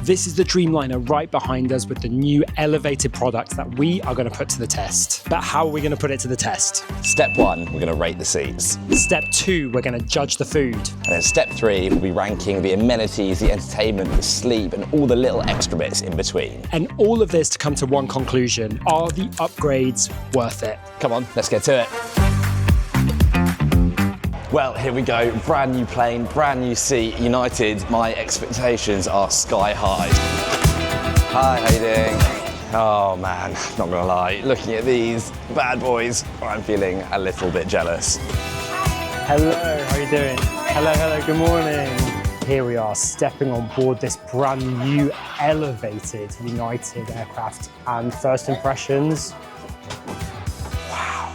This is the Dreamliner right behind us with the new elevated product that we are going to put to the test. But how are we going to put it to the test? Step 1, we're going to rate the seats. Step 2, we're going to judge the food. And then step 3, we'll be ranking the amenities, the entertainment, the sleep, and all the little extra bits in between. And all of this to come to one conclusion. Are the upgrades worth it? Come on, let's get to it. Well, here we go. Brand new plane, brand new seat. United, my expectations are sky high. Hi, how you doing? Oh man, not gonna lie. Looking at these bad boys, I'm feeling a little bit jealous. Hello, how are you doing? Hello, good morning. Here we are, stepping on board this brand new elevated United aircraft. And first impressions, wow.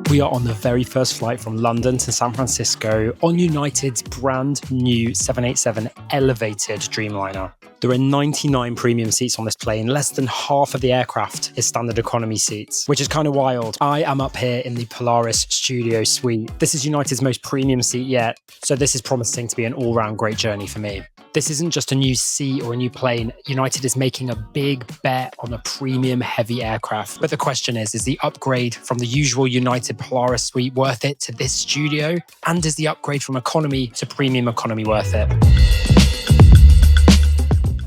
We are on the very first flight from London to San Francisco on United's brand new 787 elevated Dreamliner. There are 99 premium seats on this plane. Less than half of the aircraft is standard economy seats, which is kind of wild. I am up here in the Polaris Studio suite. This is United's most premium seat yet, so this is promising to be an all-round great journey for me. This isn't just a new seat or a new plane. United is making a big bet on a premium heavy aircraft. But the question is the upgrade from the usual United Polaris suite worth it to this Studio? And is the upgrade from economy to premium economy worth it?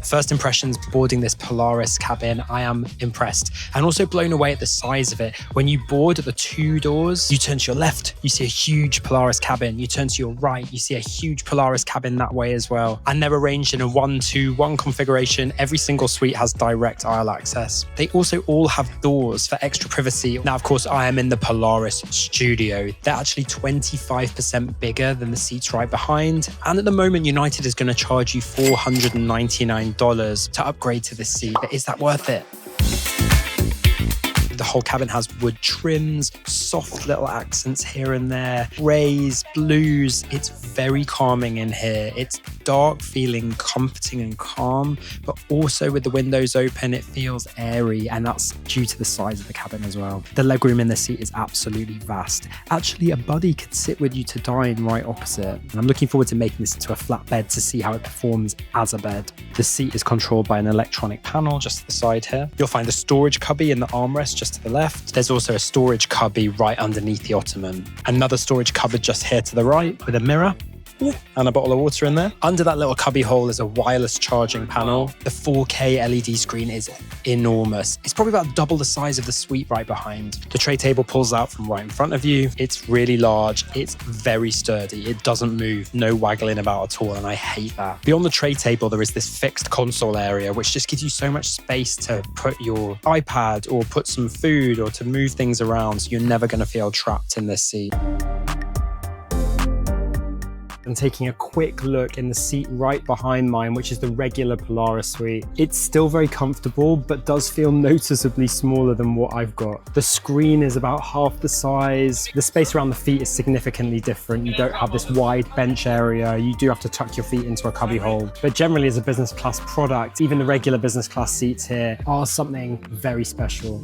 First impressions boarding this Polaris cabin, I am impressed and also blown away at the size of it. When you board at the 2 doors, you turn to your left, you see a huge Polaris cabin. You turn to your right, you see a huge Polaris cabin that way as well. And they're arranged in a 1-2-1 configuration. Every single suite has direct aisle access. They also all have doors for extra privacy. Now, of course, I am in the Polaris Studio. They're actually 25% bigger than the seats right behind. And at the moment, United is going to charge you $499 to upgrade to this seat. But is that worth it? The whole cabin has wood trims, soft little accents here and there, grays, blues. It's very calming in here. It's dark, feeling comforting and calm, but also with the windows open, it feels airy, and that's due to the size of the cabin as well. The legroom in the seat is absolutely vast. Actually, a buddy could sit with you to dine right opposite. And I'm looking forward to making this into a flat bed to see how it performs as a bed. The seat is controlled by an electronic panel just to the side here. You'll find a storage cubby in the armrest just to the left. There's also a storage cubby right underneath the ottoman. Another storage cupboard just here to the right with a mirror. And a bottle of water in there. Under that little cubby hole is a wireless charging panel. The 4K LED screen is enormous. It's probably about double the size of the suite right behind. The tray table pulls out from right in front of you. It's really large. It's very sturdy. It doesn't move. No waggling about at all, and I hate that. Beyond the tray table, there is this fixed console area, which just gives you so much space to put your iPad or put some food or to move things around, so you're never going to feel trapped in this seat. And taking a quick look in the seat right behind mine, which is the regular Polaris suite. It's still very comfortable, but does feel noticeably smaller than what I've got. The screen is about half the size. The space around the feet is significantly different. You don't have this wide bench area. You do have to tuck your feet into a cubby hole. But generally as a business class product, even the regular business class seats here are something very special.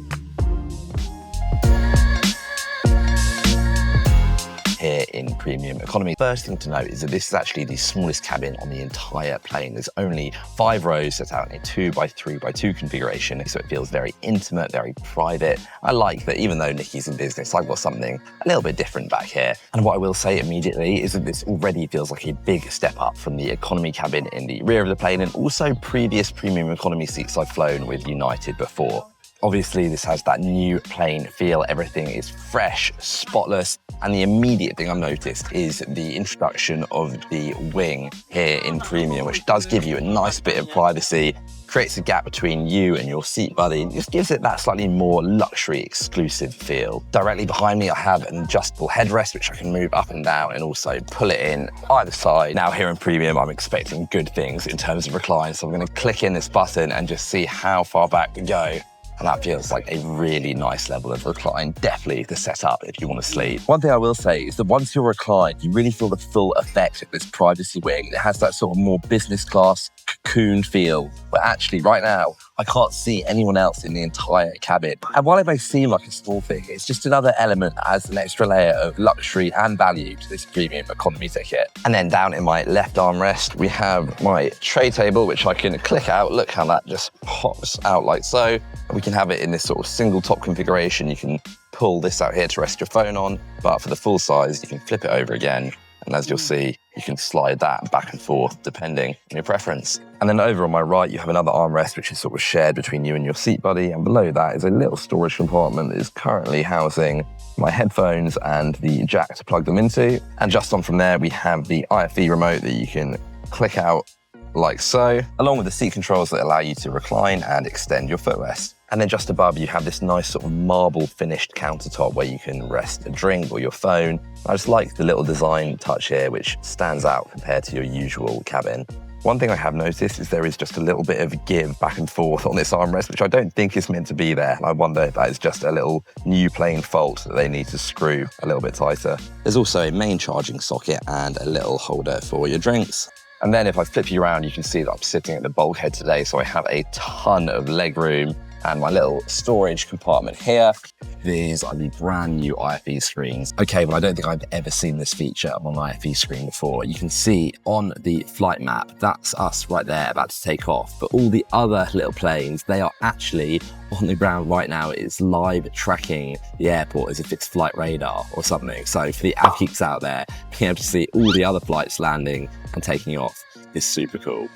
Here in premium economy. First thing to note is that this is actually the smallest cabin on the entire plane. There's only 5 rows set out in a 2x3x2 configuration, so it feels very intimate, very private. I like that even though Nikki's in business, I've got something a little bit different back here. And what I will say immediately is that this already feels like a big step up from the economy cabin in the rear of the plane and also previous premium economy seats I've flown with United before. Obviously, this has that new plane feel. Everything is fresh, spotless. And the immediate thing I've noticed is the introduction of the wing here in premium, which does give you a nice bit of privacy, creates a gap between you and your seat buddy, and just gives it that slightly more luxury exclusive feel. Directly behind me, I have an adjustable headrest, which I can move up and down and also pull it in either side. Now here in premium, I'm expecting good things in terms of recline. So I'm gonna click in this button and just see how far back we go. And that feels like a really nice level of recline, definitely the setup if you want to sleep. One thing I will say is that once you're reclined, you really feel the full effect of this privacy wing. It has that sort of more business class cocoon feel. But actually right now, I can't see anyone else in the entire cabin. And while it may seem like a small thing, it's just another element that adds an extra layer of luxury and value to this premium economy ticket. And then down in my left armrest, we have my tray table, which I can click out. Look how that just pops out like so. And we can have it in this sort of single top configuration. You can pull this out here to rest your phone on, but for the full size, you can flip it over again. And as you'll see, you can slide that back and forth depending on your preference. And then over on my right, you have another armrest, which is sort of shared between you and your seat buddy. And below that is a little storage compartment that is currently housing my headphones and the jack to plug them into. And just on from there, we have the IFE remote that you can click out like so, along with the seat controls that allow you to recline and extend your footrest. And then just above, you have this nice sort of marble finished countertop where you can rest a drink or your phone. I just like the little design touch here, which stands out compared to your usual cabin. One thing I have noticed is there is just a little bit of give back and forth on this armrest, which I don't think is meant to be there. I wonder if that is just a little new plane fault that they need to screw a little bit tighter. There's also a main charging socket and a little holder for your drinks. And then if I flip you around, you can see that I'm sitting at the bulkhead today, so I have a ton of leg room. And my little storage compartment here. These are the brand new IFE screens. Okay, well, I don't think I've ever seen this feature on an IFE screen before. You can see on the flight map, that's us right there about to take off. But all the other little planes, they are actually on the ground right now. It's live tracking the airport as if it's flight radar or something. So for the av geeks out there, being able to see all the other flights landing and taking off is super cool.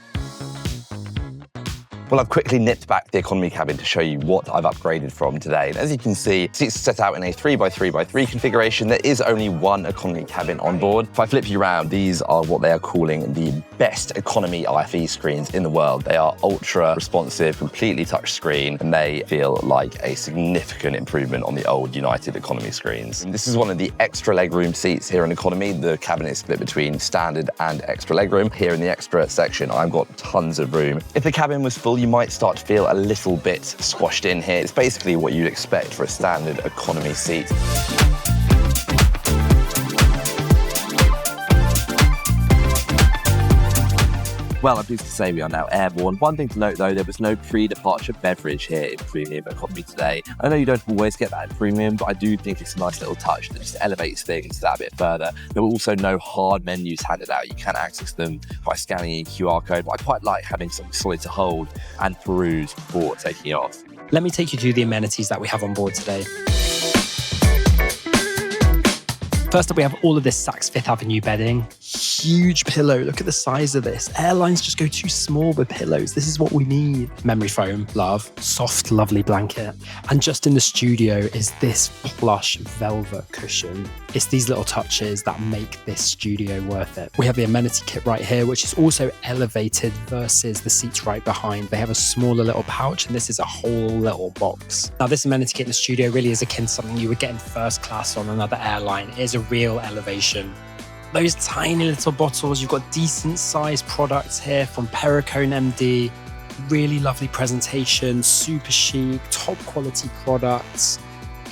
Well, I've quickly nipped back the economy cabin to show you what I've upgraded from today. And as you can see, seats are set out in a 3x3x3 configuration. There is only one economy cabin on board. If I flip you around, these are what they are calling the best economy IFE screens in the world. They are ultra responsive, completely touch screen, and they feel like a significant improvement on the old United economy screens. And this is one of the extra legroom seats here in economy. The cabin is split between standard and extra legroom. Here in the extra section, I've got tons of room. If the cabin was full, you might start to feel a little bit squashed in here. It's basically what you'd expect for a standard economy seat. Well, I'm pleased to say we are now airborne. One thing to note though, there was no pre-departure beverage here in premium economy today. I know you don't always get that in premium, but I do think it's a nice little touch that just elevates things that a bit further. There were also no hard menus handed out. You can access them by scanning a QR code, but I quite like having something solid to hold and peruse before taking off. Let me take you through the amenities that we have on board today. First up, we have all of this Saks Fifth Avenue bedding. Huge pillow. Look at the size of this. Airlines just go too small with pillows. This is what we need. Memory foam, love. Soft, lovely blanket. And just in the studio is this plush velvet cushion. It's these little touches that make this studio worth it. We have the amenity kit right here, which is also elevated versus the seats right behind. They have a smaller little pouch, and this is a whole little box. Now, this amenity kit in the studio really is akin to something you would get in first class on another airline. It is a real elevation. Those tiny little bottles, you've got decent sized products here from Perricone MD. Really lovely presentation, super chic, top quality products.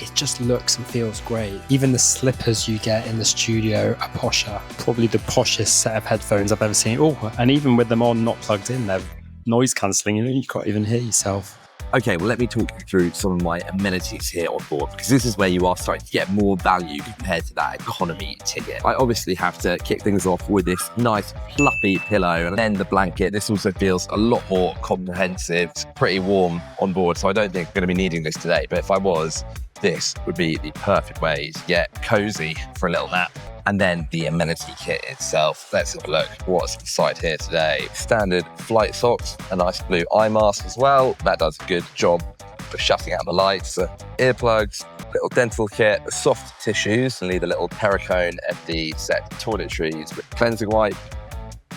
It just looks and feels great. Even the slippers you get in the studio are posher. Probably the poshest set of headphones I've ever seen. Oh, and even with them on, not plugged in, they're noise cancelling. You can't even hear yourself. Okay, well, let me talk you through some of my amenities here on board, because this is where you are starting to get more value compared to that economy ticket. I obviously have to kick things off with this nice fluffy pillow and then the blanket. This also feels a lot more comprehensive. It's pretty warm on board, so I don't think I'm going to be needing this today. But if I was, this would be the perfect way to get cozy for a little nap. And then the amenity kit itself. Let's have a look what's inside here today. Standard flight socks, a nice blue eye mask as well. That does a good job for shutting out the lights. Earplugs, little dental kit, soft tissues, and leave a little Perricone MD set toiletries with cleansing wipe,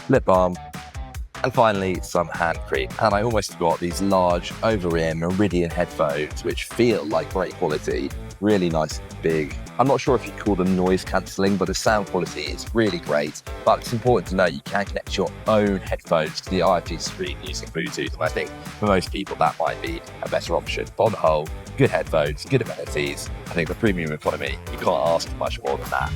lip balm, and finally some hand cream. And I almost forgot these large over-ear Meridian headphones, which feel like great quality. Really nice, big. I'm not sure if you call them noise cancelling, but the sound quality is really great. But it's important to know you can connect your own headphones to the IFE screen using Bluetooth. And I think for most people that might be a better option. But on the whole, good headphones, good amenities. I think the premium economy, you can't ask for much more than that.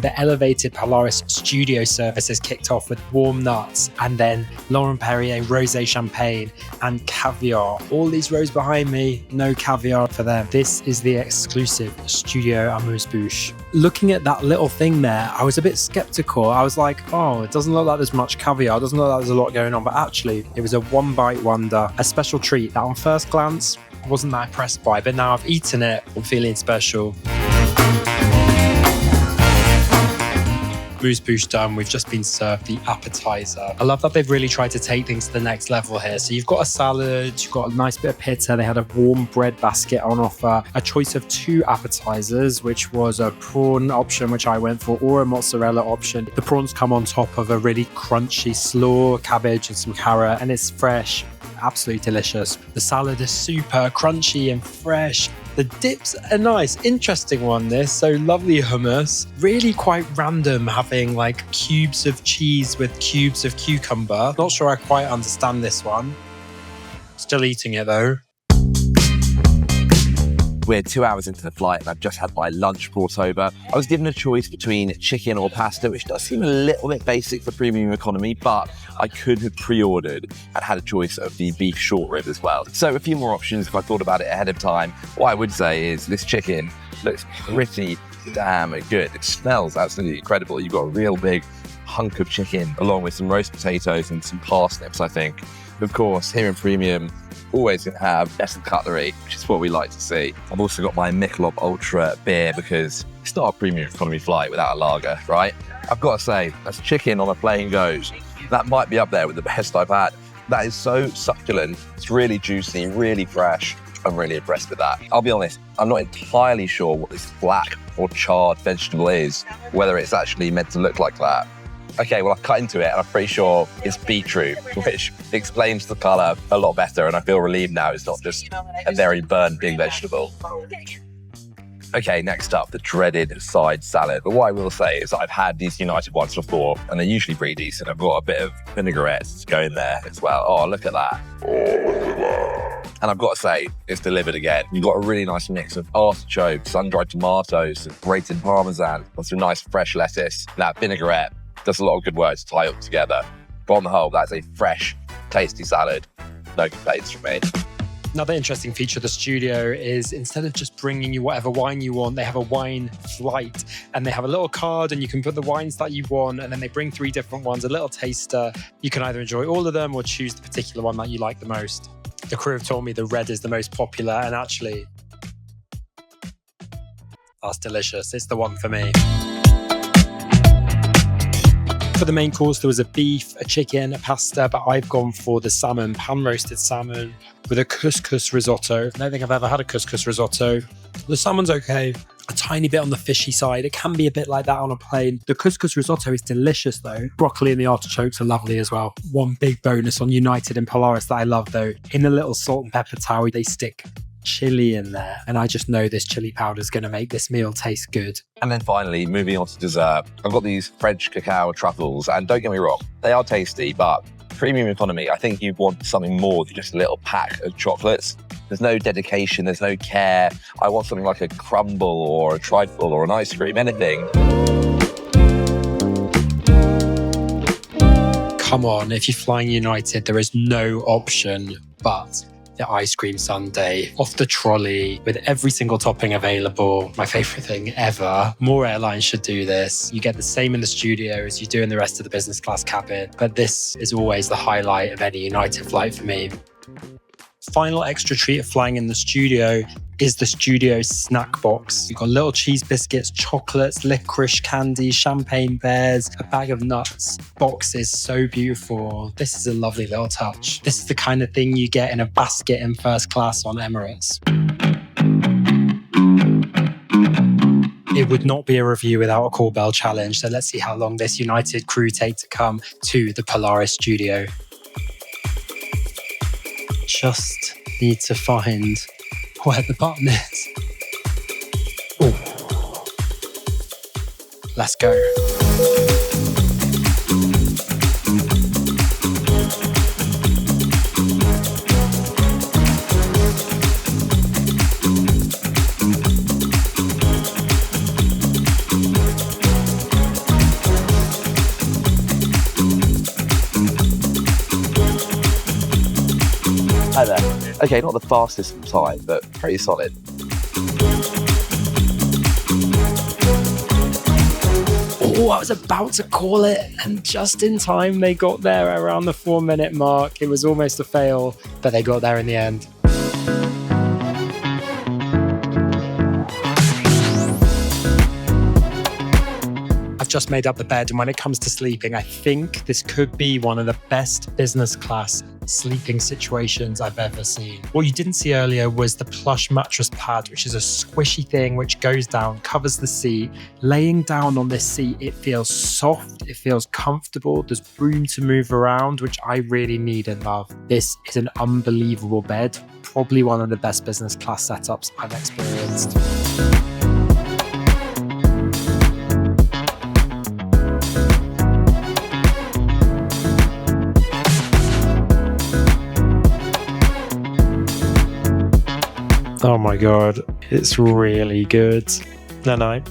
The elevated Polaris Studio service is kicked off with warm nuts and then Laurent Perrier rosé champagne and caviar. All these rows behind me, no caviar for them. This is the exclusive Studio Amuse-Bouche. Looking at that little thing there, I was a bit skeptical. I was like, oh, it doesn't look like there's much caviar. It doesn't look like there's a lot going on. But actually, it was a one-bite wonder, a special treat that on first glance, I wasn't that impressed by. But now I've eaten it, I'm feeling special. Amuse-Bouche done, we've just been served the appetizer. I love that they've really tried to take things to the next level here. So you've got a salad, you've got a nice bit of pizza, they had a warm bread basket on offer, a choice of 2 appetizers, which was a prawn option, which I went for, or a mozzarella option. The prawns come on top of a really crunchy slaw, cabbage and some carrot, and it's fresh. Absolutely delicious. The salad is super crunchy and fresh. The dips are nice. Interesting one, this. So lovely hummus. Really quite random having like cubes of cheese with cubes of cucumber. Not sure I quite understand this one. Still eating it though. We're 2 hours into the flight and I've just had my lunch brought over. I was given a choice between chicken or pasta, which does seem a little bit basic for premium economy, but I could have pre-ordered and had a choice of the beef short rib as well. So a few more options if I thought about it ahead of time. What I would say is this chicken looks pretty damn good. It smells absolutely incredible. You've got a real big hunk of chicken along with some roast potatoes and some parsnips, I think. Of course, here in premium, always going to have best of cutlery, which is what we like to see. I've also got my Michelob Ultra beer because it's not a premium economy flight without a lager, right? I've got to say, as chicken on a plane goes, that might be up there with the best I've had. That is so succulent. It's really juicy, really fresh. I'm really impressed with that. I'll be honest, I'm not entirely sure what this black or charred vegetable is, whether it's actually meant to look like that. Okay, well, I've cut into it and I'm pretty sure it's beetroot, which explains the colour a lot better. And I feel relieved now it's not just a very burnt big vegetable. Okay, next up, the dreaded side salad. But what I will say is I've had these United ones before and they're usually pretty decent. I've got a bit of vinaigrette to go in there as well. Oh, look at that. And I've got to say, it's delivered again. You've got a really nice mix of artichokes, sun-dried tomatoes, grated parmesan, and some nice fresh lettuce. That vinaigrette does a lot of good work to tie it up together. But on the whole, that's a fresh, tasty salad. No complaints from me. Another interesting feature of the studio is instead of just bringing you whatever wine you want, they have a wine flight and they have a little card and you can put the wines that you want and then they bring 3 different ones, a little taster. You can either enjoy all of them or choose the particular one that you like the most. The crew have told me the red is the most popular and actually, that's delicious. It's the one for me. For the main course, there was a beef, a chicken, a pasta, but I've gone for the salmon, pan-roasted salmon with a couscous risotto. I don't think I've ever had a couscous risotto. The salmon's okay, a tiny bit on the fishy side. It can be a bit like that on a plane. The couscous risotto is delicious though. Broccoli and the artichokes are lovely as well. One big bonus on United and Polaris that I love though, in a little salt and pepper tower, they stick chili in there. And I just know this chili powder is going to make this meal taste good. And then finally, moving on to dessert, I've got these French cacao truffles. And don't get me wrong, they are tasty, but premium economy, I think you want something more than just a little pack of chocolates. There's no dedication, there's no care. I want something like a crumble or a trifle or an ice cream, anything. Come on, if you're flying United, there is no option but the ice cream sundae off the trolley with every single topping available. My favorite thing ever. More airlines should do this. You get the same in the studio as you do in the rest of the business class cabin, but this is always the highlight of any United flight for me. Final extra treat of flying in the studio is the studio snack box. You've got little cheese biscuits, chocolates, licorice candy, champagne bears, a bag of nuts. Box is so beautiful. This is a lovely little touch. This is the kind of thing you get in a basket in first class on Emirates. It would not be a review without a call bell challenge. So let's see how long this United crew take to come to the Polaris Studio. Just need to find where the button is. Ooh. Let's go. Okay, not the fastest time, but pretty solid. Oh, I was about to call it, and just in time they got there around the 4-minute mark. It was almost a fail, but they got there in the end. I've just made up the bed, and when it comes to sleeping, I think this could be one of the best business class sleeping situations I've ever seen. What you didn't see earlier was the plush mattress pad, which is a squishy thing which goes down, covers the seat. Laying down on this seat, it feels soft, it feels comfortable, there's room to move around, which I really need and love. This is an unbelievable bed, probably one of the best business class setups I've experienced. Oh my God, it's really good. No.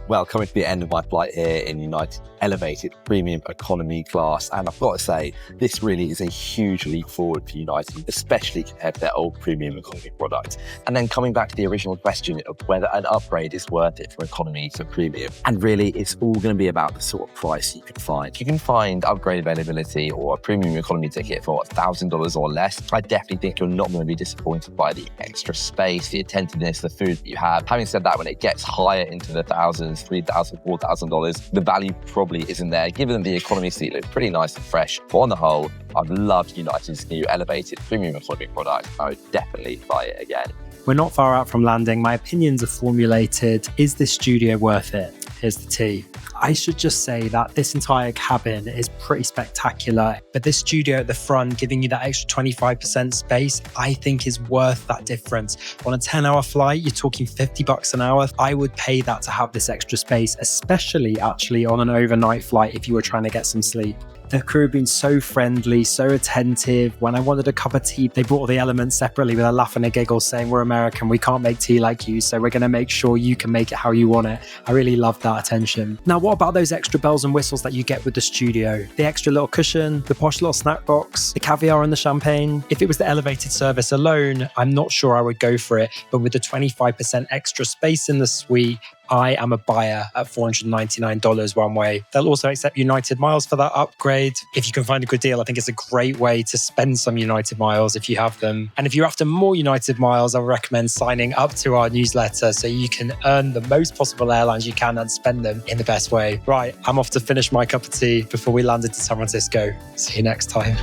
Well, coming to the end of my flight here in United Elevated Premium Economy class, and I've got to say, this really is a huge leap forward for United, especially compared to their old Premium Economy product. And then coming back to the original question of whether an upgrade is worth it from Economy to Premium, and really it's all going to be about the sort of price you can find. You can find upgrade availability or a Premium Economy ticket for $1,000 or less. I definitely think you're not going to be disappointed by the extra space, the attentiveness, the food that you have. Having said that, when it gets higher into the thousands, $3,000, $4,000, the value probably isn't there, given the economy seat looks pretty nice and fresh. But on the whole, I've loved United's new elevated premium economy product. I would definitely buy it again. We're not far out from landing. My opinions are formulated. Is this studio worth it? Here's the tea. I should just say that this entire cabin is pretty spectacular, but this studio at the front giving you that extra 25% space, I think is worth that difference. On a 10-hour flight, you're talking $50 an hour. I would pay that to have this extra space, especially actually on an overnight flight if you were trying to get some sleep. The crew have been so friendly, so attentive. When I wanted a cup of tea, they brought all the elements separately with a laugh and a giggle saying, we're American, we can't make tea like you, so we're going to make sure you can make it how you want it. I really love that attention. Now, what about those extra bells and whistles that you get with the studio? The extra little cushion, the posh little snack box, the caviar and the champagne. If it was the elevated service alone, I'm not sure I would go for it, but with the 25% extra space in the suite, I am a buyer at $499 one way. They'll also accept United miles for that upgrade. If you can find a good deal, I think it's a great way to spend some United miles if you have them. And if you're after more United miles, I would recommend signing up to our newsletter so you can earn the most possible airlines you can and spend them in the best way. Right, I'm off to finish my cup of tea before we land into San Francisco. See you next time.